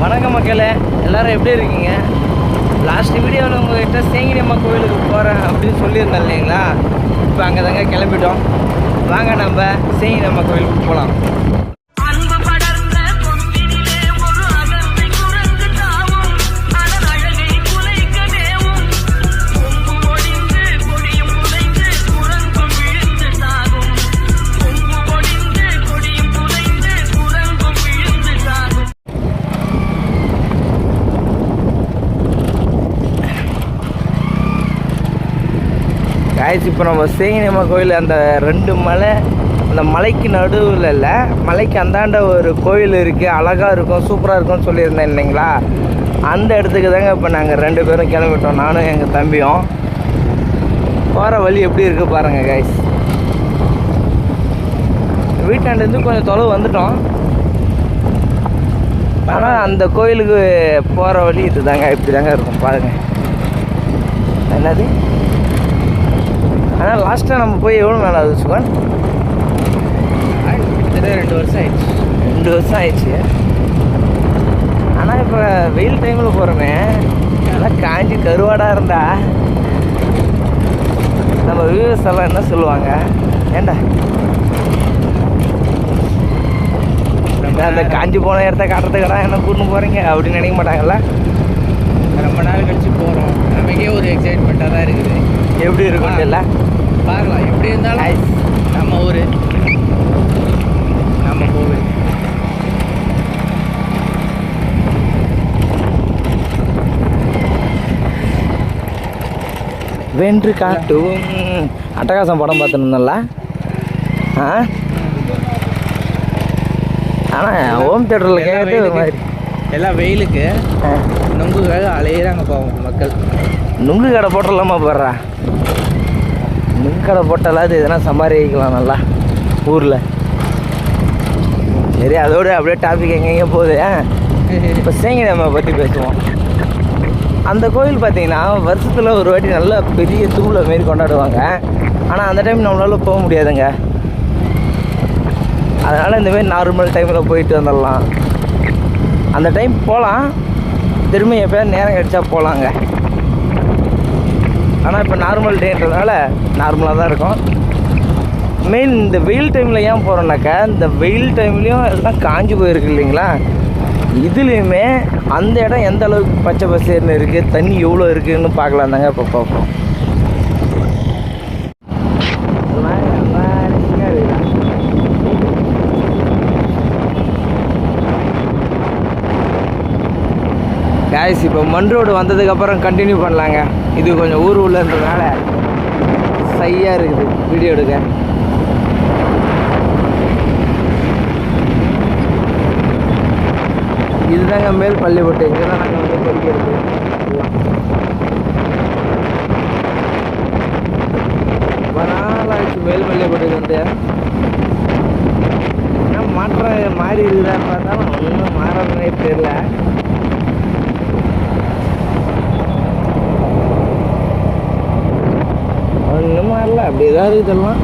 வணக்கம் மக்களே, எல்லோரும் எப்படி இருக்கீங்க? லாஸ்ட் வீடியோவில் உங்கள்கிட்ட சேங்கினி அம்மா கோயிலுக்கு போகிறேன் அப்படின்னு சொல்லியிருந்தேன் இல்லைங்களா? இப்போ அங்கே தாங்க கிளம்பிட்டோம். வாங்க நம்ம சேங்கினி அம்மா கோயிலுக்கு போகலாம். காய்ச்சி இப்போ நம்ம சேங்கினி அம்மா கோயில் அந்த 2 மலை, அந்த மலைக்கு நடுவில் இல்லை, மலைக்கு அந்தாண்ட ஒரு கோயில் இருக்குது, அழகாக இருக்கும், சூப்பராக இருக்கும்னு சொல்லியிருந்தேன் இல்லைங்களா? அந்த இடத்துக்கு தாங்க இப்போ நாங்கள் 2 பேரும் கிளம்பிட்டோம், நானும் எங்கள் தம்பியும். போகிற வழி எப்படி இருக்குது பாருங்கள் காய்ஸ். வீட்டாண்டேருந்து கொஞ்சம் தொலைவு வந்துட்டோம், ஆனால் அந்த கோயிலுக்கு போகிற வழி இது தாங்க, இப்படி தாங்க இருக்கும் பாருங்கள். என்னது? ஆனால் லாஸ்ட்டாக நம்ம போய் எவ்வளோ நாள் ஆகுது சுகன்? 2 வருஷம் ஆயிடுச்சு. 2 வருஷம் ஆயிடுச்சு. ஆனால் இப்போ வெயில் டைமில் போகிறோமே, அதெல்லாம் காஞ்சி கருவாடாக இருந்தா நம்ம வியூவர்ஸ் எல்லாம் என்ன சொல்லுவாங்க? ஏண்டா அந்த காஞ்சி போன இடத்த காட்டுறதுக்கடா என்ன கூட்டின்னு போகிறீங்க அப்படின்னு நினைக்க மாட்டாங்கல்ல? ரொம்ப நாள் கழிச்சு போகிறோம், நமக்கே ஒரு எக்ஸைட்மெண்ட்டாக தான் இருக்குது. எப்படி இருக்கும் இல்லை பார்க்கலாம். எப்படி இருந்தாலும் நம்ம ஊர், நம்ம கோவில். வென்று காட்டும் அட்டகாசம் படம் பார்த்துருந்தோம்ல. ஆனால் ஹோம் தேட்டரில் கேட்டு ஒரு மாதிரி எல்லாம் வெயிலுக்கு நுங்குக்காக அலையிறாங்க போவோம் மக்கள். நுங்கு கடை போட்டலாமா போடுறா? நுங்கு கடை போட்டாலாவது எதனா சம்பாதிக்கலாம் நல்லா ஊரில். சரி, அதோடு அப்படியே டாபிக் எங்கெங்கே போகுது. இப்போ சேங்கினி அம்மா பற்றி பேசுவோம். அந்த கோயில் பார்த்தீங்கன்னா வருஷத்தில் ஒரு வாட்டி நல்லா பெரிய தூளை மாரி கொண்டாடுவாங்க. ஆனால் அந்த டைம் நம்மளால் போக முடியாதுங்க. அதனால் இந்தமாரி நார்மல் டைமில் போயிட்டு வந்துடலாம். அந்த டைம் போகலாம், திரும்ப எப்போயா நேரம் கிடச்சா போகலாங்க. ஆனால் இப்போ நார்மல் டேன்றதுனால நார்மலாக தான் இருக்கும். மெயின் இந்த வெயில் டைமில் ஏன் போகிறோன்னாக்கா, இந்த வெயில் டைம்லேயும் எல்லாம் காஞ்சி போயிருக்கு இல்லைங்களா? இதுலேயுமே அந்த இடம் எந்த அளவுக்கு பச்சை பசேர்னு இருக்குது, தண்ணி எவ்வளோ இருக்குதுன்னு பார்க்கலாம் தாங்க இப்போ பார்ப்போம். காய்ஸ், இப்போ மண் ரோடு வந்ததுக்கப்புறம் கண்டினியூ பண்ணலாங்க. இது கொஞ்சம் ஊர் உள்ளன்றதுனால சையாக இருக்குது வீடியோ எடுக்க. இதுதாங்க மேல் பள்ளிப்பட்டு, இங்கே தான் நாங்கள் வந்து படிக்கிறது. ரொம்ப நாள் ஆச்சு மேல் பள்ளிப்பட்டுக்கு வந்து. ஏன்னா மாற்றம் மாறி இருக்குதான்னு பார்த்தாலும் ஒன்றும் மாறவே தெரியல. ஒன்றும் மாறல, அப்படியே தான் இருக்குதெல்லாம்.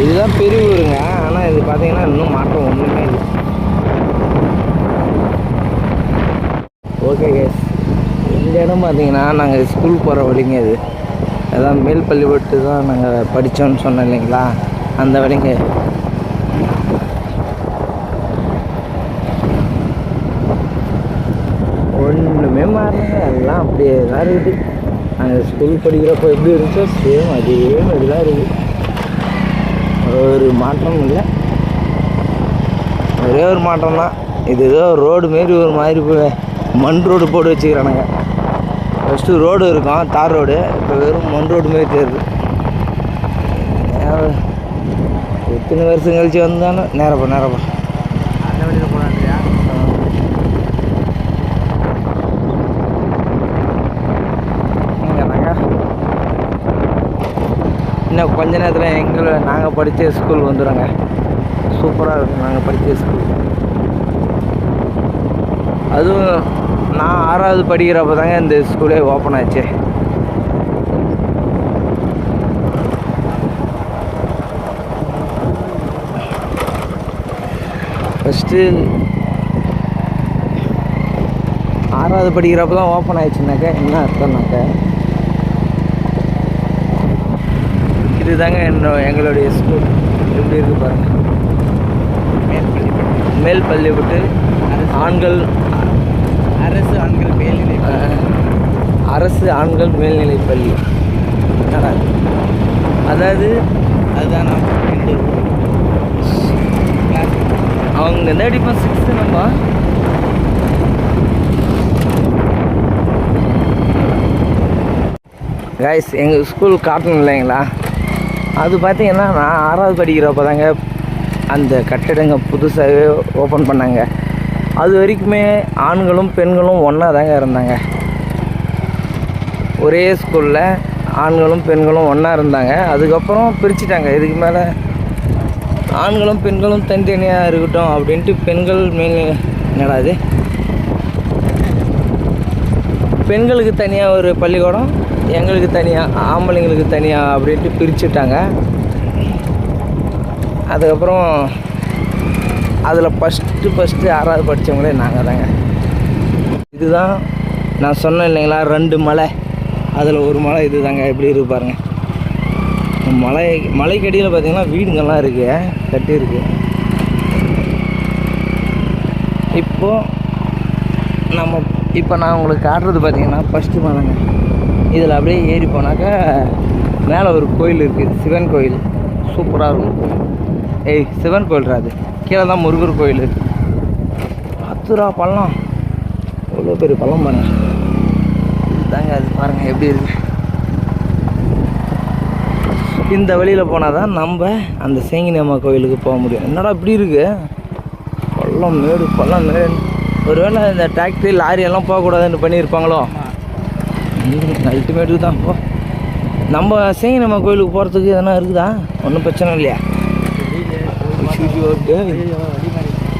இதுதான் பெரிய ஊருங்க, ஆனால் இது பார்த்தீங்கன்னா இன்னும் மாற்றம் ஒன்றுமே இல்லை. ஓகே கேஸ், இந்த இடம் பார்த்தீங்கன்னா நாங்கள் ஸ்கூல் போகிற வழிங்க. இது அதான் மேல் பள்ளிப்பட்டு தான் நாங்கள் படித்தோன்னு சொன்னோம் இல்லைங்களா? அந்த வழிங்க. ஒன்றுமே மாறலைங்க, எல்லாம் அப்படியே தான் இருக்குது. நாங்கள் ஸ்கூல் படிக்கிறப்போ எப்படி இருந்துச்சோ சேம் அதே மாதிரி தான் இருக்குது. ஒரு மாற்றம் இல்லை, ஒரே ஒரு மாற்றம் தான். இது ஏதோ ரோடு மாரி ஒரு மாதிரி மண் ரோடு போட்டு வச்சுக்கிறானுங்க. ஃபஸ்ட்டு ரோடு இருக்கும், தார் ரோடு. இப்போ வெறும் மண் ரோடு மாரி தெரியுது. எத்தனை வருஷம் கழிச்சு வந்தாலும் நேரப்பா அந்த வழியில் போகலாம் இல்லையா? இன்னும் கொஞ்ச நேரத்தில் நாங்கள் படித்த ஸ்கூல் வந்துடுங்க. சூப்பராக இருக்கும் நாங்கள் படித்த ஸ்கூல். அதுவும் நான் 6வது படிக்கிறப்ப தாங்க இந்த ஸ்கூலே ஓப்பன் ஆச்சு. ஃபஸ்ட்டு 6வது படிக்கிறப்ப தான் ஓப்பன் ஆயிடுச்சுனாக்கா என்ன அர்த்தம்னாக்கா இதுதாங்க எங்களுடைய ஸ்கூல் எப்படி இருக்கு பாருங்க. மேல் பள்ளிப்பட்டு ஆண்கள் அரசு ஆண்கள் மேல்நிலை அரசு ஆண்கள் மேல்நிலைப் பள்ளி. என்னடா இது? அதாவது அதுதான் நான் 2 கிளாஸ். அவங்க எந்த அடிப்போம் 6 நம்ம கைஸ் எங்கள் ஸ்கூல் காட்டணும் இல்லைங்களா? அது பார்த்தீங்கன்னா நான் 6வது படிக்கிறப்ப தாங்க அந்த கட்டிடங்க புதுசாகவே ஓப்பன் பண்ணாங்க. அது வரைக்குமே ஆண்களும் பெண்களும் ஒன்றா தாங்க இருந்தாங்க. ஒரே ஸ்கூலில் ஆண்களும் பெண்களும் ஒன்றா இருந்தாங்க. அதுக்கப்புறம் பிரிச்சுட்டாங்க. இதுக்கு மேலே ஆண்களும் பெண்களும் தனித்தனியாக இருக்கட்டும் அப்படின்ட்டு பெண்கள் என்னடா இது, பெண்களுக்கு தனியாக ஒரு பள்ளிக்கூடம், எங்களுக்கு தனியாக, ஆம்பளைங்களுக்கு தனியாக அப்படின்ட்டு பிரிச்சுட்டாங்க. அதுக்கப்புறம் அதில் ஃபஸ்ட்டு 6வது படித்தவங்களே நாங்கள் தாங்க. இதுதான் நான் சொன்னேன் இல்லைங்களா 2 மலை, அதில் ஒரு மலை இது தாங்க. எப்படி இருக்கு பாருங்க. மலைக்கடியில் பார்த்தீங்கன்னா வீடுங்கள்லாம் இருக்குது, கட்டியிருக்கு. இப்போ நான் உங்களுக்கு காட்டுறது பார்த்தீங்கன்னா ஃபஸ்ட்டு மலைங்க. இதில் அப்படியே ஏறி போனாக்கா மேலே ஒரு கோயில் இருக்குது, சிவன் கோயில். சூப்பராக இருக்கும். சிவன் கோயில் அது கீழே தான் முருகர் கோயில் இருக்குது. 10 ரூபா பள்ளம், எவ்வளோ பெரிய பள்ளம் பாருங்க. இதுதாங்க அது பாருங்கள் எப்படி இருக்கு. இந்த வழியில் போனால் தான் நம்ம அந்த சேங்கினி அம்மா கோயிலுக்கு போக முடியும். என்னடா இப்படி இருக்கு, பள்ளம் மேடு. ஒருவேளை இந்த டிராக்டரி லாரி எல்லாம் போகக்கூடாதுன்னு பண்ணியிருப்பாங்களோ. அல்டிமேட்டுக்கு தான் போ. நம்ம சேங்கினி அம்மா கோயிலுக்கு போகிறதுக்கு எதனா இருக்குதா? ஒன்றும் பிரச்சனை இல்லையா?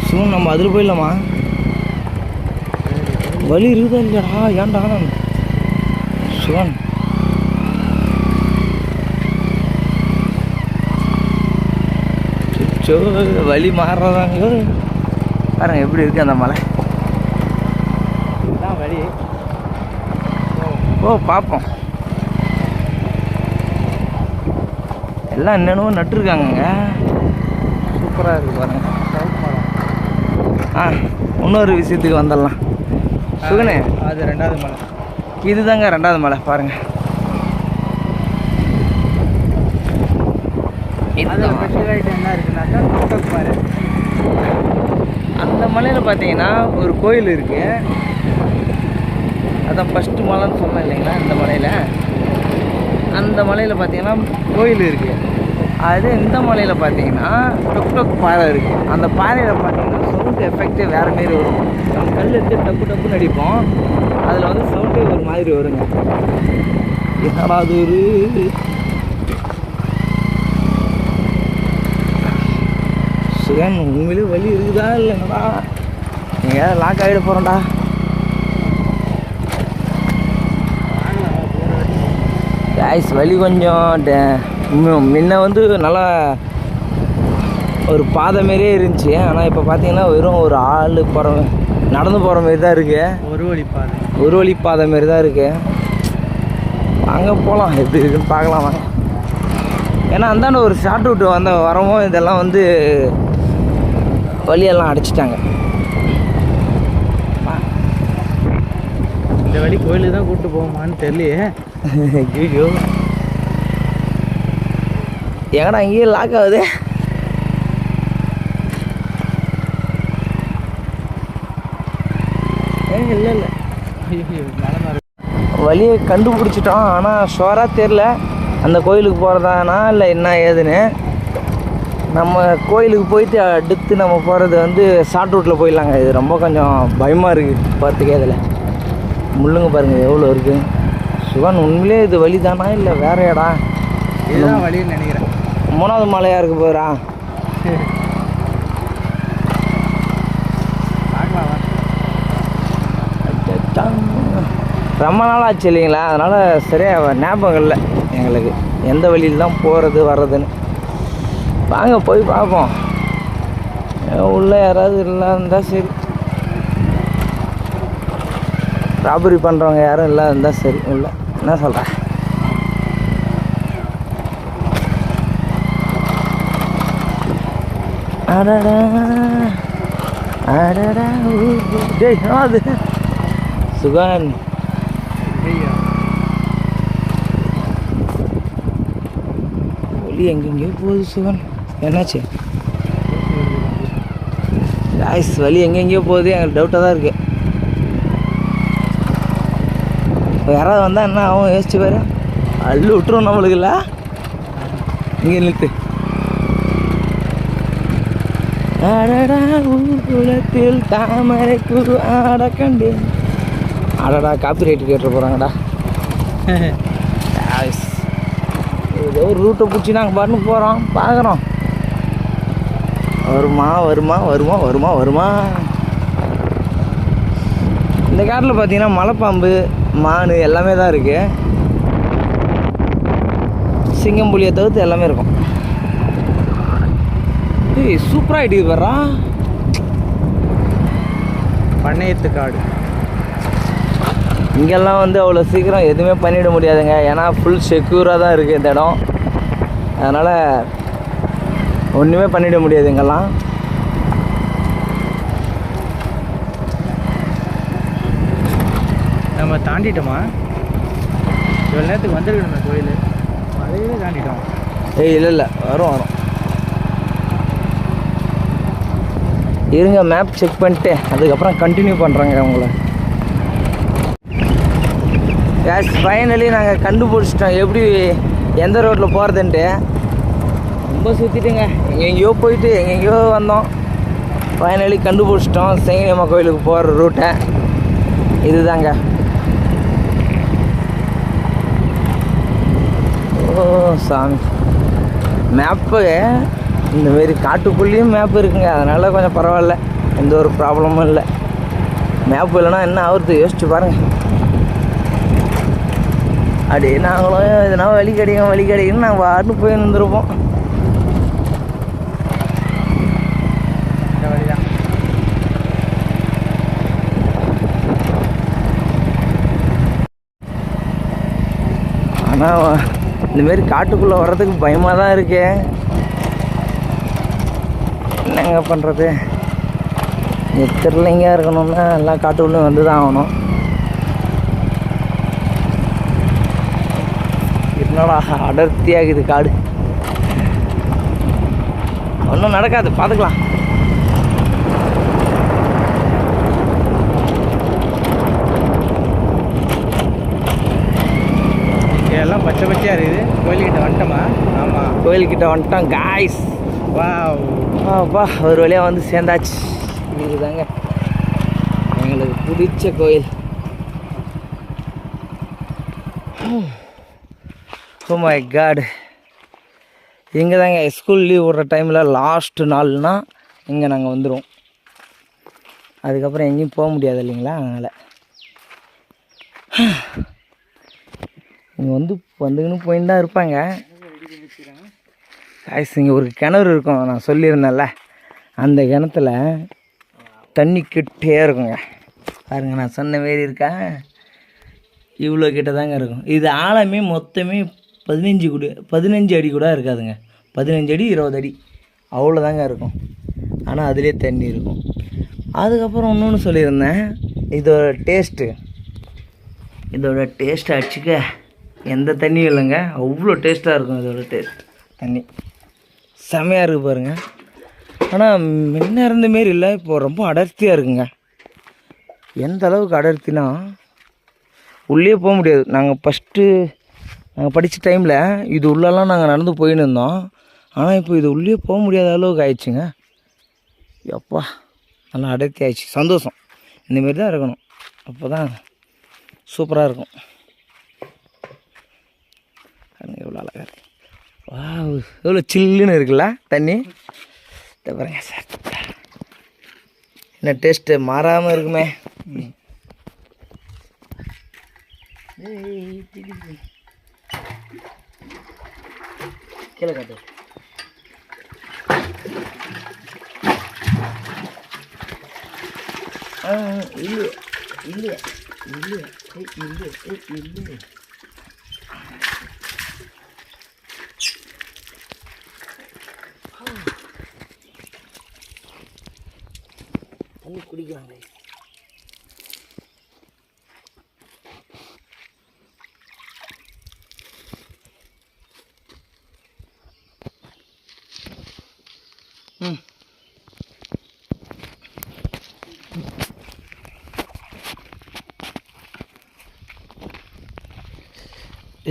சும்மா நம்ம அதில் போயிடலாமா? வழி இருக்குதா இல்லையாடா? ஏன்டா சிவன் வழி மாறுறதாங்க பாருங்க எப்படி இருக்கு அந்த மலை. இதுதான் வழி. பார்ப்போம். எல்லாம் என்னென்னவோ நட்டுருக்காங்கங்க, சூப்பராக இருக்குது பாருங்க. இன்னொரு விஷயத்துக்கு வந்துடலாம். சுகனே அது 2வது மலை. இதுதாங்க 2வது மலை பாருங்க. அதில் ஸ்பெஷலாயிட்டு என்ன இருக்குன்னாக்கா டொக்டொக் பாறை. அந்த மலையில் பார்த்தீங்கன்னா ஒரு கோயில் இருக்குது. அதான் ஃபஸ்ட்டு மலைன்னு சொன்னேன் இல்லைங்களா? அந்த மலையில் பார்த்தீங்கன்னா கோயில் இருக்குது. அது இந்த மலையில் பார்த்தீங்கன்னா டொக்டொக் பாறை இருக்குது. அந்த பாறையில் பார்த்தீங்கன்னா சவுண்டு எஃபெக்டே வேறு மாரி வரும். நம்ம கல் எடுத்து டப்புன்னு அடிப்போம், அதில் வந்து சவுண்டே ஒரு மாதிரி வருங்க. என்னடா அது ஒரு சுகன் உண்மையிலே வலி இருக்குதா இல்லைங்கடா? நீங்கள் லாக் ஆகிட போகிறோம்டா. கேஸ் வலி கொஞ்சம் முன்ன வந்து நல்லா ஒரு பாதை மாரியே இருந்துச்சு. ஆனால் இப்போ பார்த்தீங்கன்னா வெறும் ஒரு ஆள் நடந்து போகிற மாரி தான் இருக்குது. ஒரு வழி பாதை மாரி தான் இருக்குது. வாங்க போகலாம், எப்படி இருக்குன்னு பார்க்கலாம் வாங்க. ஏன்னா அந்தாண்ட ஒரு ஷார்ட் ரூட் வரவும் இதெல்லாம் வந்து வழியெல்லாம் அடைச்சிட்டாங்க. இந்த வழி கோயிலுக்கு தான் கூப்பிட்டு போகுமான்னு தெரியலையே. ஐயோ எங்கடா இங்கேயே லாக் ஆகுது. இல்லை வழியை கண்டுபிடிச்சிட்டோம். ஆனால் ஷோராக தெரில அந்த கோயிலுக்கு போகிறதானா இல்லை என்ன ஏதுன்னு. நம்ம கோயிலுக்கு போயிட்டு அடுத்து நம்ம போகிறது வந்து ஷார்ட் ரூட்டில் போயிடலாங்க. இது ரொம்ப கொஞ்சம் பயமாக இருக்குது பார்த்துக்கே. இதில் முள்ளுங்க பாருங்கள் எவ்வளோ இருக்குது. சிவன் உண்மையிலே இது வழி தானா இல்லை வேற இடம்? இதுதான் வழின்னு நினைக்கிறேன். 3வது மலையாக இருக்கு போகிறா. ரொம்ப நாள் ஆச்சு இல்லைங்களா? அதனால் சரியாக ஞாபகம் இல்லை எங்களுக்கு எந்த வழியில் தான் போகிறது வர்றதுன்னு. வாங்க போய் பார்ப்போம். உள்ளே யாராவது இல்லை இருந்தால் சரி. ராபரி பண்ணுறவங்க யாரும் இல்லை இருந்தால் சரி இல்லை என்ன சொல்கிறேன். அடடா அடடா டேய் அது சுகான் ஒலி எங்கெங்கேயோ போகுது சுகன். என்னாச்சு காய்ஸ்? வலி எங்கெங்கேயோ போகுது, எங்களுக்கு டவுட்டாக தான் இருக்குது. இப்போ யாராவது வந்தால் என்ன ஆகும் யோசிச்சு பாரு. அள்ளு விட்டுரும் நம்மளுக்கு இல்லை. இங்கே நிறுத்து. அடடா ஊர்குலத்தில் தாமரை குரு ஆட கண்டேன். அடடா காப்பி ரைட்டு கேட்டு போகிறாங்கடா. ஏதோ ஒரு ரூட்டை பிடிச்சி நாங்கள் பாட்டுன்னு போகிறோம், பார்க்குறோம். வருமா வருமா வருமா வருமா வருமா. இந்த காட்டில் பார்த்தீங்கன்னா மலைப்பாம்பு, மான் எல்லாமே தான் இருக்குது. சிங்கம், புலியை தவிர்த்து எல்லாமே இருக்கும். ஏய் சூப்பராக ஆகிடுது வர்றா. பண்ணையத்து காடு. இங்கெல்லாம் வந்து அவ்வளோ சீக்கிரம் எதுவுமே பண்ணிட முடியாதுங்க. ஏன்னா ஃபுல் செக்யூராக தான் இருக்குது இந்த இடம். அதனால் ஒன்றுமே பண்ணிட முடியாது இங்கெல்லாம். நம்ம தாண்டிட்டோமா? இவ்வளோ நேரத்துக்கு வந்துருக்கணுமே கோயில். அதையே தாண்டிட்டோம். ஏய் இல்லை இல்லை வரும் வரும். இருங்க மேப் செக் பண்ணிட்டு அதுக்கப்புறம் கண்டினியூ பண்ணுறேங்க உங்களை. கேஸ் ஃபைனலி நாங்கள் கண்டுபிடிச்சிட்டோம் எப்படி எந்த ரோட்டில் போகிறதுன்ட்டு. ரொம்ப சுற்றிட்டுங்க, எங்கெங்கேயோ போயிட்டு எங்கெங்கேயோ வந்தோம். ஃபைனலி கண்டுபிடிச்சிட்டோம் செங்கனியம்மா கோயிலுக்கு போகிற ரூட்டை. இதுதாங்க. ஓ சாமி. மேப்பு இந்தமாரி காட்டுக்குள்ளேயும் மேப் இருக்குங்க. அதனால் கொஞ்சம் பரவாயில்ல, எந்த ஒரு ப்ராப்ளமும் இல்லை. மேப் இல்லைன்னா என்ன ஆகுறது யோசிச்சு பாருங்கள். அப்படியே நாங்களும் எதுனா வழி கிடைக்குன்னு நாங்கள் வாட்டு போய் இருந்துருப்போம். இந்த வழிதான். ஆனால் இந்தமாரி காட்டுக்குள்ளே வர்றதுக்கு பயமாக தான் இருக்கு. என்னங்க பண்ணுறது? திருலைங்க இருக்கணும்னா எல்லாம் காட்டுக்குள்ளே வந்து தான் ஆகணும். என்னடா அடர்த்தியாகுது காடு. ஒன்றும் நடக்காது, பார்த்துக்கலாம். எல்லாம் பச்சை பச்சையாக இருக்குது. கோயில்கிட்ட வந்துட்டோமா? ஆமாம், கோயில்கிட்ட வந்துட்டோம் காய்ஸ். வா ஒரு வழியாக வந்து சேர்ந்தாச்சு. இதுதாங்க எங்களுக்கு பிடிச்ச கோயில். Oh my God. இங்கே தாங்க ஸ்கூல் லீவ் விடுற டைமில் லாஸ்ட்டு நாள்னா இங்கே நாங்கள் வந்துடுவோம். அதுக்கப்புறம் எங்கேயும் போக முடியாது இல்லைங்களா. அதனால் இங்கே வந்துக்கின்னு போயின்னு தான் இருப்பாங்க. காய்ஸ் இங்கே ஒரு கிணறு இருக்கும், நான் சொல்லியிருந்தேன்ல. அந்த கிணத்துல தண்ணி கிட்டே இருக்குங்க. பாருங்க, நான் சொன்ன மாரி இருக்கா, இவ்வளோ கிட்ட தாங்க இருக்கும். இது ஆழமே மொத்தமே 15 அடி கூட இருக்காதுங்க. 15 அடி 20 அடி அவ்வளோதாங்க இருக்கும். ஆனால் அதுலேயே தண்ணி இருக்கும். அதுக்கப்புறம் இன்னொன்று சொல்லியிருந்தேன், இதோட டேஸ்ட்டு அடிச்சுக்க எந்த தண்ணியும் இல்லைங்க. அவ்வளோ டேஸ்ட்டாக இருக்கும் இதோட டேஸ்ட். தண்ணி செம்மையாக இருக்குது பாருங்கள். ஆனால் முன்ன இருந்த மாரி இல்லை, இப்போது ரொம்ப அடர்த்தியாக இருக்குங்க. எந்த அளவுக்கு அடர்த்தினா உள்ளே போக முடியாது. நாங்கள் படித்த டைமில் இது உள்ளெல்லாம் நாங்கள் நடந்து போயின்னு இருந்தோம். ஆனால் இப்போ இது உள்ளே போக முடியாத அளவுக்கு ஆயிடுச்சுங்க. எப்பா நல்லா அடர்த்தி ஆயிடுச்சு. சந்தோஷம். இந்தமாரி தான் இருக்கணும், அப்போ தான் சூப்பராக இருக்கும். எவ்வளோ அழகாக இருக்கு. வா, எவ்வளோ சில்லுன்னு இருக்குல்ல தண்ணி. பாருங்க சார், என்ன டேஸ்ட்டு மாறாமல் இருக்குமே. கீழே காட்டு. இல்லையா இல்லை இல்லை இல்லை. தண்ணி குடிக்கிறாங்க.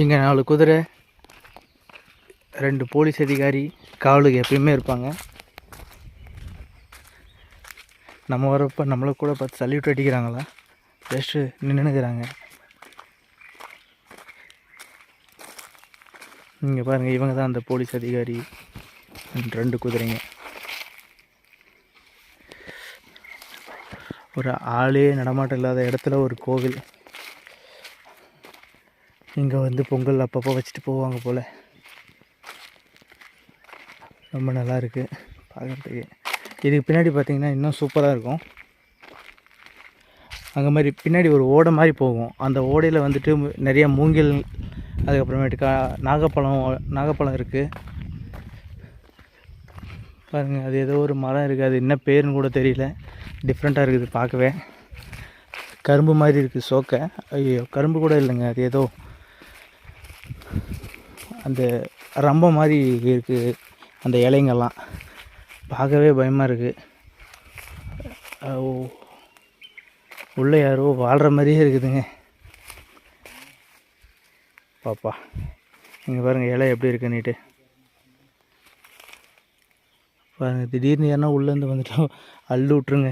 இங்கே 4 குதிரை, 2 போலீஸ் அதிகாரி காவலுக்கு எப்பயுமே இருப்பாங்க. நம்ம வரப்போ நம்மளை கூட பார்த்து சல்யூட் அடிக்கிறாங்களா, ஜஸ்ட்டு நின்றுக்கிறாங்க. இங்கே பாருங்கள், இவங்க தான் அந்த போலீஸ் அதிகாரி. 2 குதிரைங்க. ஒரு ஆளே நடமாட்டம் இல்லாத இடத்துல ஒரு கோவில். இங்கே வந்து பொங்கல் அப்பப்போ வச்சுட்டு போவாங்க போல். ரொம்ப நல்லா இருக்குது பார்க்குறதுக்கு. இதுக்கு பின்னாடி பார்த்திங்கன்னா இன்னும் சூப்பராக இருக்கும். அங்கே மாதிரி பின்னாடி ஒரு ஓடை மாதிரி போகும். அந்த ஓடையில் வந்துட்டு நிறைய மூங்கில், அதுக்கப்புறமேட்டுக்கா நாகப்பழம் இருக்குது பாருங்கள். அது ஏதோ ஒரு மரம் இருக்குது, அது என்ன பேருன்னு கூட தெரியல. டிஃப்ரெண்ட்டாக இருக்குது பார்க்கவே. கரும்பு மாதிரி இருக்குது சோக்கை. ஐயோ, கரும்பு கூட இல்லைங்க, அது ஏதோ அந்த ரம்ப மாதிரி இருக்குது. அந்த இலைங்கெல்லாம் பார்க்கவே பயமாக இருக்குது. உள்ளே யாரோ வாழ்கிற மாதிரியே இருக்குதுங்க. பாப்பா இங்கே பாருங்கள், இலை எப்படி இருக்குன்னுட்டு பாருங்கள். திடீர்னு ஏன்னா உள்ளேருந்து வந்துட்டோம், அள்ளு விட்ருங்க.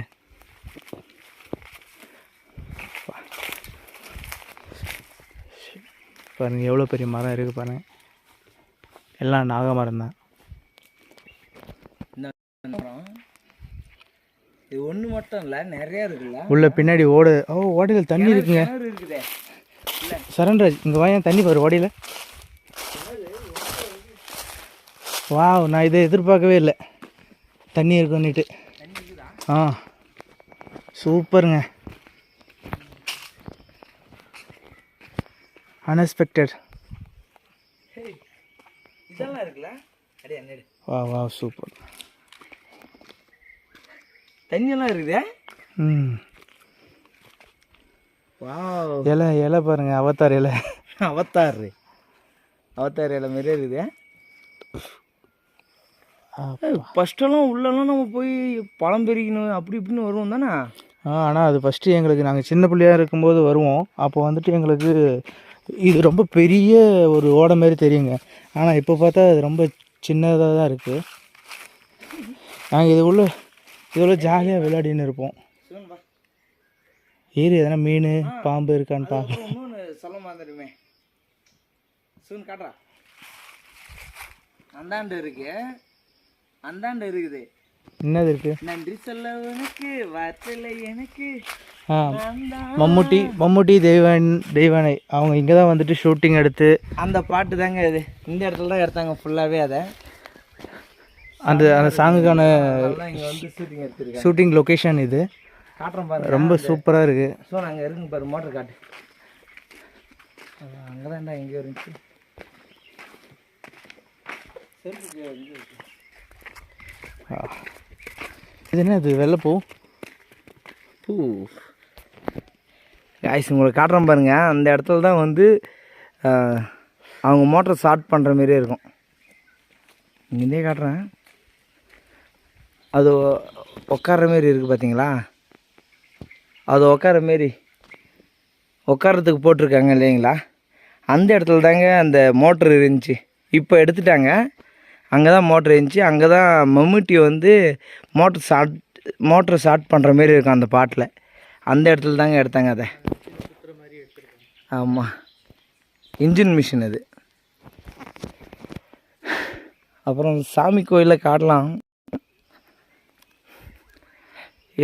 பாருங்கள் எவ்வளோ பெரிய மரம் இருக்குது பாருங்கள். எல்லாம் நாக மரம் தான். இது ஒன்று மட்டும் இல்லை, நிறையா இருக்குல்ல. உள்ள பின்னாடி ஓடையில் தண்ணி இருக்குங்க. இருக்குதே சரண்ராஜ், இங்கே வாயன் தண்ணி பாரு ஓடையில். வாவ், நான் இதை எதிர்பார்க்கவே இல்லை, தண்ணி இருக்குன்னுட்டு. சூப்பருங்க, அன்எக்ஸ்பெக்டட். இதெல்லாம் இருக்குல்ல. வா சூப்பர். தண்ணியெல்லாம் இருக்குதே. இலை பாருங்க, அவத்தார் இலை. அவத்தார் இலை மாரியே இருக்குது. ஃபஸ்ட்டெல்லாம் உள்ளெல்லாம் நம்ம போய் பழம் பெறிக்கணும் அப்படி இப்படின்னு வருவோம் தானே. ஆனால் அது ஃபஸ்ட்டு எங்களுக்கு, நாங்கள் சின்ன பிள்ளையாக இருக்கும்போது வருவோம். அப்போ வந்துட்டு எங்களுக்கு இது ரொம்ப பெரிய ஒரு ஓடை மாரி தெரியுங்க. ஆனால் இப்போ பார்த்தா அது ரொம்ப சின்னதாக தான் இருக்குது. நாங்கள் இதோட ஜாலியாக விளையாடின்னு இருப்போம். ஏரி எதனா மீன் பாம்பு இருக்கான்னு பார்க்க. சொல்ல மாதிரிமே சூன் காட்டுறா. அந்தாண்டு இருக்குது. என்னது இருக்கு? நன்றி சொல்ல உனக்கு வார்த்தை எனக்கு. மம்முட்டி தெய்வானை அவங்க இங்கே தான் வந்துட்டு ஷூட்டிங் எடுத்து, அந்த பாட்டு தாங்க இது. இந்த இடத்துல தான் எடுத்தாங்க ஃபுல்லாகவே. அதை அந்த சாங்குக்கான இங்கே வந்து ஷூட்டிங் எடுத்துருக்காங்க. ஷூட்டிங் லொக்கேஷன் இது. காட்டுறோம் பாருங்க, ரொம்ப சூப்பராக இருக்குது. ஸோ நாங்கள் இருக்குங்க பாரு, மோட்டர் காட்டு. அங்கே தான்டா எங்கேயோ இருந்துச்சு. இது என்ன, இது வெள்ளைப்பூ காய்ஸ் உங்களுக்கு காட்டுறோம் பாருங்க. அந்த இடத்துல தான் வந்து அவங்க மோட்டர் ஸ்டார்ட் பண்ணுற மாரியே இருக்கும். இங்கேருந்தே காட்டுறேன். அது உட்கார்ற மாரி இருக்குது பார்த்தீங்களா. அது உட்காரத்துக்கு போட்டிருக்காங்க இல்லைங்களா. அந்த இடத்துல தாங்க அந்த மோட்ரு இருந்துச்சு. இப்போ எடுத்துட்டாங்க. அங்கே தான் மோட்ரு இருந்துச்சு. அங்கே தான் மம்முட்டி வந்து மோட்ரு ஸ்டார்ட் பண்ணுற மாரி இருக்கும் அந்த பாட்டில். அந்த இடத்துல தாங்க எடுத்தாங்க அதை. ஆமாம், இன்ஜின் மிஷின் அது. அப்புறம் சாமி கோயிலில் காட்டலாம்.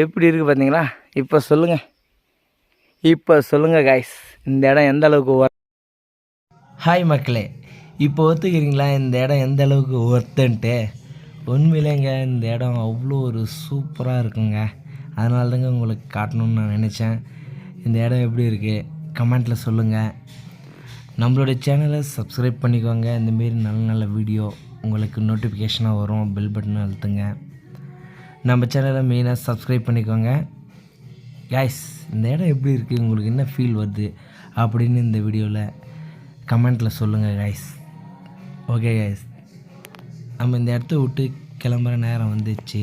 எப்படி இருக்குது பார்த்தீங்களா. இப்போ சொல்லுங்கள் காய்ஸ், இந்த இடம் எந்த அளவுக்கு ஹாய் மக்களே, இப்போ ஒத்துக்கிறீங்களா இந்த இடம் எந்த அளவுக்கு ஒர்த்துன்ட்டு. உண்மையிலேங்க இந்த இடம் அவ்வளோ ஒரு சூப்பராக இருக்குங்க. அதனால தாங்க உங்களுக்கு காட்டணும்னு நான் நினச்சேன். இந்த இடம் எப்படி இருக்குது கமெண்ட்டில் சொல்லுங்கள். நம்மளோட சேனலை சப்ஸ்கிரைப் பண்ணிக்கோங்க. இந்தமாரி நல்ல நல்ல வீடியோ உங்களுக்கு நோட்டிஃபிகேஷனாக வரும். பெல் பட்டனை அழுத்துங்க. நம்ம சேனலை மெயினாக சப்ஸ்கிரைப் பண்ணிக்கோங்க. கைஸ் இந்த இடம் எப்படி இருக்குது, உங்களுக்கு என்ன ஃபீல் வருது அப்படின்னு இந்த வீடியோவில் கமெண்ட்டில் சொல்லுங்கள் கைஸ். ஓகே கைஸ், நம்ம இந்த இடத்த விட்டு கிளம்புற நேரம் வந்துச்சு.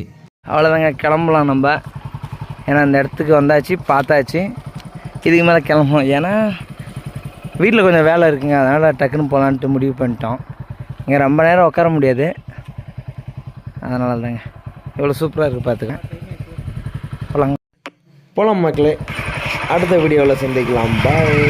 அவ்வளோதாங்க, கிளம்பலாம் நம்ம. ஏன்னா இந்த இடத்துக்கு வந்தாச்சு, பார்த்தாச்சு. இதுக்கு மேலே கிளம்பணும். ஏன்னா வீட்டில் கொஞ்சம் வேலை இருக்குங்க, அதனால் டக்குன்னு போகலான்ட்டு முடிவு பண்ணிட்டோம். இங்கே ரொம்ப நேரம் உட்கார முடியாது, அதனால தாங்க. இவ்வளோ சூப்பராக இருக்குது பார்த்துக்க. போகலாம் மக்களே, அடுத்த வீடியோவில் சந்திக்கலாம். பாய்.